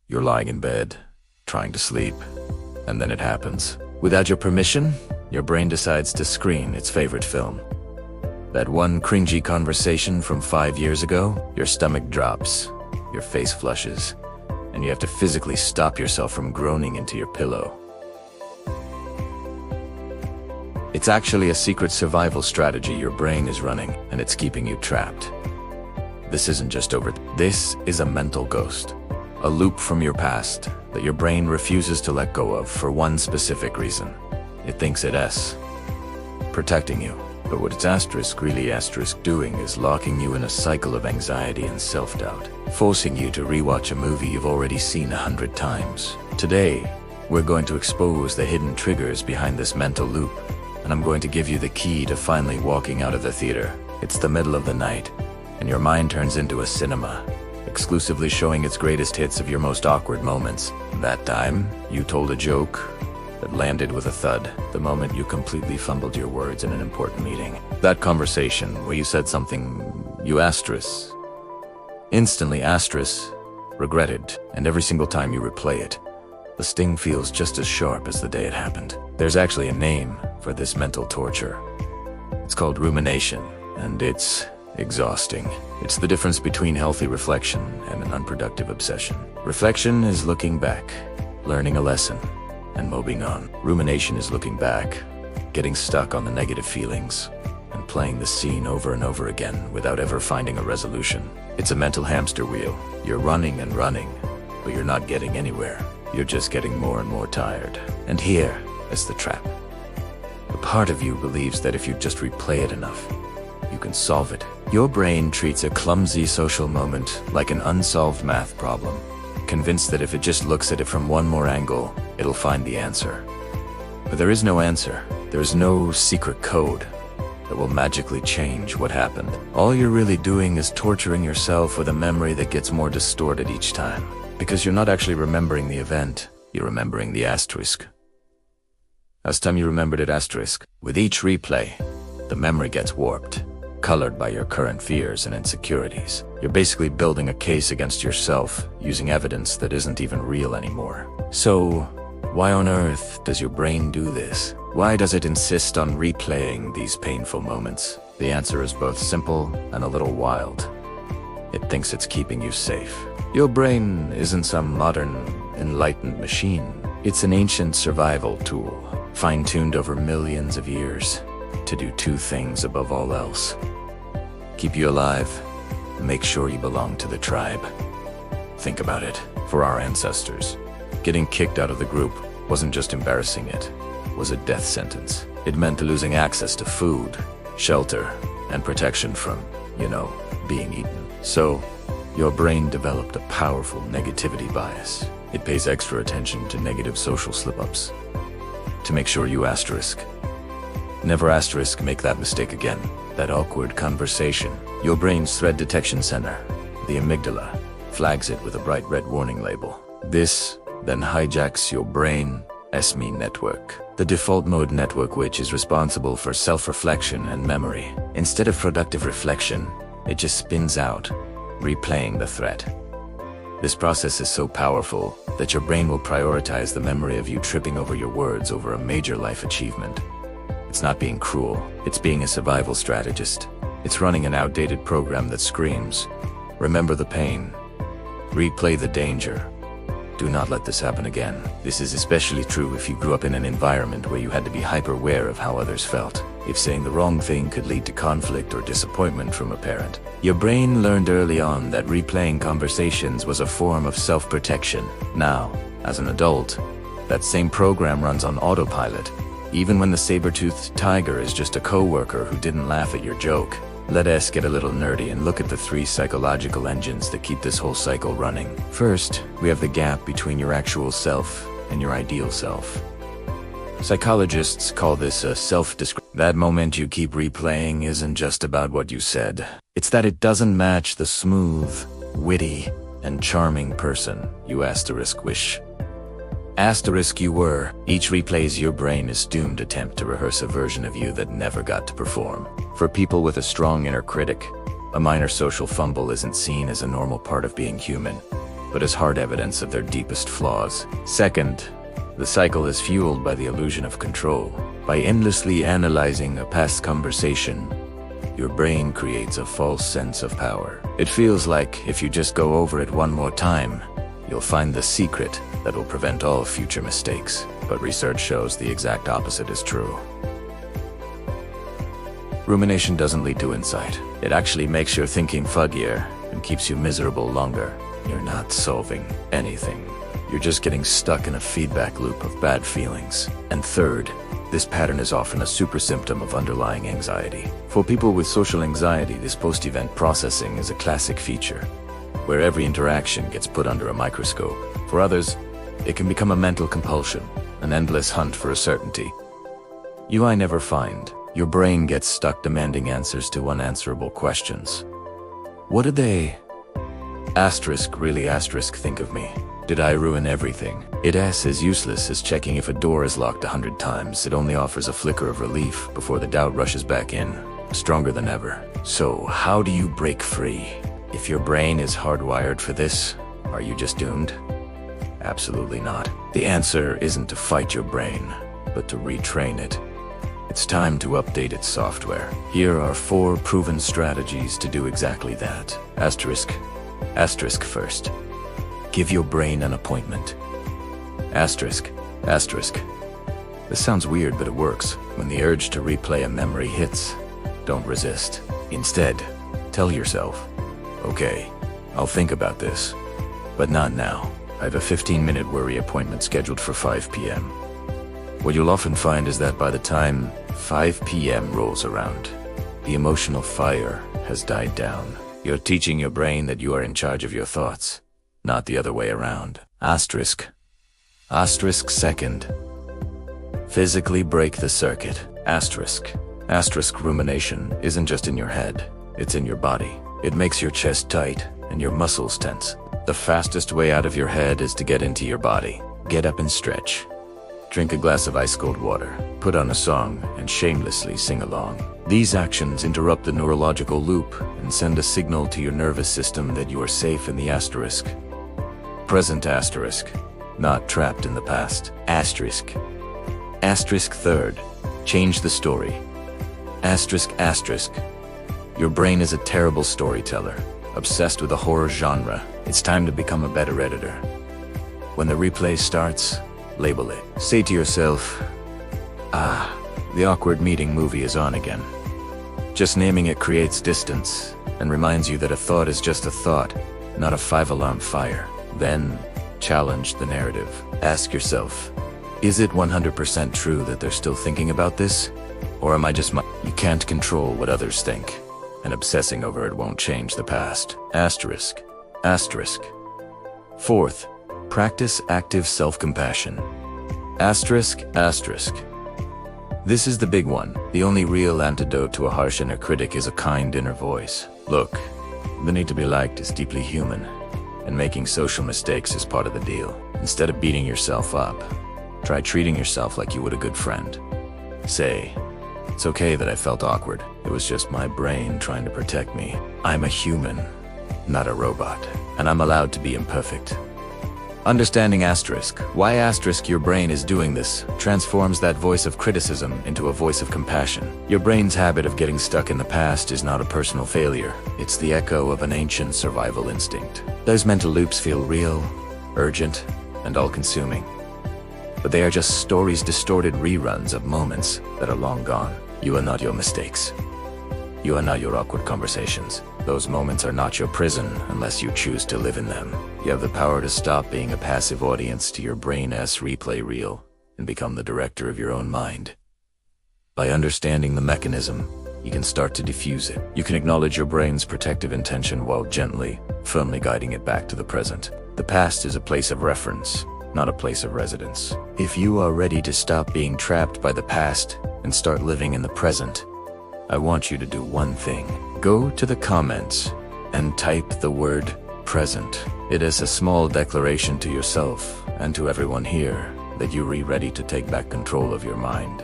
You're lying in bed, trying to sleep, and then it happens. Without your permission, your brain decides to screen its favorite film. That one cringy conversation from 5 years ago, your stomach drops, your face flushes, and you have to physically stop yourself from groaning into your pillow. It's actually a secret survival strategy your brain is running, and it's keeping you trapped. This isn't just over. This is a mental ghost. A loop from your past that your brain refuses to let go of for one specific reason. It thinks it's protecting you. But what it's really doing is locking you in a cycle of anxiety and self-doubt, forcing you to rewatch a movie you've already seen 100 times. Today, we're going to expose the hidden triggers behind this mental loop, and I'm going to give you the key to finally walking out of the theater. It's the middle of the night, and your mind turns into a cinema, exclusively showing its greatest hits of your most awkward moments. That time, you told a joke that landed with a thud the moment you completely fumbled your words in an important meeting. That conversation where you said something you instantly regretted, and every single time you replay it, the sting feels just as sharp as the day it happened. There's actually a name for this mental torture. It's called rumination, and it's exhausting. It's the difference between healthy reflection and an unproductive obsession. Reflection is looking back, learning a lesson, and moving on. Rumination is looking back, getting stuck on the negative feelings, and playing the scene over and over again without ever finding a resolution. It's a mental hamster wheel. You're running and running, but you're not getting anywhere. You're just getting more and more tired. And here is the trap. A part of you believes that if you just replay it enough, you can solve it. Your brain treats a clumsy social moment like an unsolved math problem, convinced that if it just looks at it from one more angle, it'll find the answer. But there is no answer. There's no secret code that will magically change what happened. All you're really doing is torturing yourself with a memory that gets more distorted each time. Because you're not actually remembering the event, you're remembering the asterisk. Last time you remembered it asterisk. With each replay, the memory gets warped, colored by your current fears and insecurities. You're basically building a case against yourself using evidence that isn't even real anymore. So, why on earth does your brain do this? Why does it insist on replaying these painful moments? The answer is both simple and a little wild. It thinks it's keeping you safe. Your brain isn't some modern, enlightened machine. It's an ancient survival tool, fine-tuned over millions of years to do two things above all else: keep you alive, and make sure you belong to the tribe. Think about it. For our ancestors, getting kicked out of the group wasn't just embarrassing, it was a death sentence. It meant losing access to food, shelter, and protection from, being eaten. So, your brain developed a powerful negativity bias. It pays extra attention to negative social slip-ups to make sure you never make that mistake again. That awkward conversation. Your brain's threat detection center, the amygdala, flags it with a bright red warning label. This then hijacks your brain SME network, the default mode network which is responsible for self-reflection and memory. Instead of productive reflection, it just spins out, replaying the threat. This process is so powerful that your brain will prioritize the memory of you tripping over your words over a major life achievement. It's not being cruel, it's being a survival strategist. It's running an outdated program that screams, remember the pain, replay the danger. Do not let this happen again. This is especially true if you grew up in an environment where you had to be hyper-aware of how others felt. If saying the wrong thing could lead to conflict or disappointment from a parent. Your brain learned early on that replaying conversations was a form of self-protection. Now, as an adult, that same program runs on autopilot, even when the saber-toothed tiger is just a coworker who didn't laugh at your joke. Let us get a little nerdy and look at the 3 psychological engines that keep this whole cycle running. First, we have the gap between your actual self and your ideal self. Psychologists call this a self-description. That moment you keep replaying isn't just about what you said. It's that it doesn't match the smooth, witty, and charming person you wish you were. Each replays your brain is doomed to attempt to rehearse a version of you that never got to perform. For people with a strong inner critic, a minor social fumble isn't seen as a normal part of being human, but as hard evidence of their deepest flaws. Second, the cycle is fueled by the illusion of control. By endlessly analyzing a past conversation, your brain creates a false sense of power. It feels like if you just go over it one more time, you'll find the secret that will prevent all future mistakes. But research shows the exact opposite is true. Rumination doesn't lead to insight. It actually makes your thinking fuzzier and keeps you miserable longer. You're not solving anything. You're just getting stuck in a feedback loop of bad feelings. And third, this pattern is often a super symptom of underlying anxiety. For people with social anxiety, this post-event processing is a classic feature, where every interaction gets put under a microscope. For others, it can become a mental compulsion, an endless hunt for a certainty I never find. Your brain gets stuck demanding answers to unanswerable questions. What did they really think of me? Did I ruin everything? It's as useless as checking if a door is locked 100 times. It only offers a flicker of relief before the doubt rushes back in, stronger than ever. So, how do you break free? If your brain is hardwired for this, are you just doomed? Absolutely not. The answer isn't to fight your brain, but to retrain it. It's time to update its software. Here are 4 proven strategies to do exactly that. Asterisk first. Give your brain an appointment. Asterisk. This sounds weird, but it works. When the urge to replay a memory hits, don't resist. Instead, tell yourself, okay, I'll think about this, but not now. I have a 15-minute worry appointment scheduled for 5 p.m. What you'll often find is that by the time 5 p.m. rolls around, the emotional fire has died down. You're teaching your brain that you are in charge of your thoughts, not the other way around. Asterisk second. Physically break the circuit. Asterisk rumination isn't just in your head, it's in your body. It makes your chest tight and your muscles tense. The fastest way out of your head is to get into your body. Get up and stretch. Drink a glass of ice-cold water. Put on a song and shamelessly sing along. These actions interrupt the neurological loop and send a signal to your nervous system that you are safe in the present asterisk, not trapped in the past. Asterisk third. Change the story. Asterisk. Your brain is a terrible storyteller, obsessed with the horror genre. It's time to become a better editor. When the replay starts, label it. Say to yourself, the awkward meeting movie is on again. Just naming it creates distance and reminds you that a thought is just a thought, not a 5-alarm fire. Then, challenge the narrative. Ask yourself, is it 100% true that they're still thinking about this? Or am I just You can't control what others think, and obsessing over it won't change the past. Asterisk. Fourth, practice active self-compassion. Asterisk. This is the big one. The only real antidote to a harsh inner critic is a kind inner voice. Look, the need to be liked is deeply human, and making social mistakes is part of the deal. Instead of beating yourself up, try treating yourself like you would a good friend. Say, it's okay that I felt awkward. It was just my brain trying to protect me. I'm a human, not a robot, and I'm allowed to be imperfect. Understanding why your brain is doing this, transforms that voice of criticism into a voice of compassion. Your brain's habit of getting stuck in the past is not a personal failure. It's the echo of an ancient survival instinct. Those mental loops feel real, urgent, and all-consuming. But they are just stories, distorted reruns of moments that are long gone. You are not your mistakes. You are not your awkward conversations. Those moments are not your prison unless you choose to live in them. You have the power to stop being a passive audience to your brain's replay reel and become the director of your own mind. By understanding the mechanism, you can start to diffuse it. You can acknowledge your brain's protective intention while gently, firmly guiding it back to the present. The past is a place of reference, not a place of residence. If you are ready to stop being trapped by the past and start living in the present, I want you to do one thing. Go to the comments and type the word present. It is a small declaration to yourself and to everyone here that you're ready to take back control of your mind.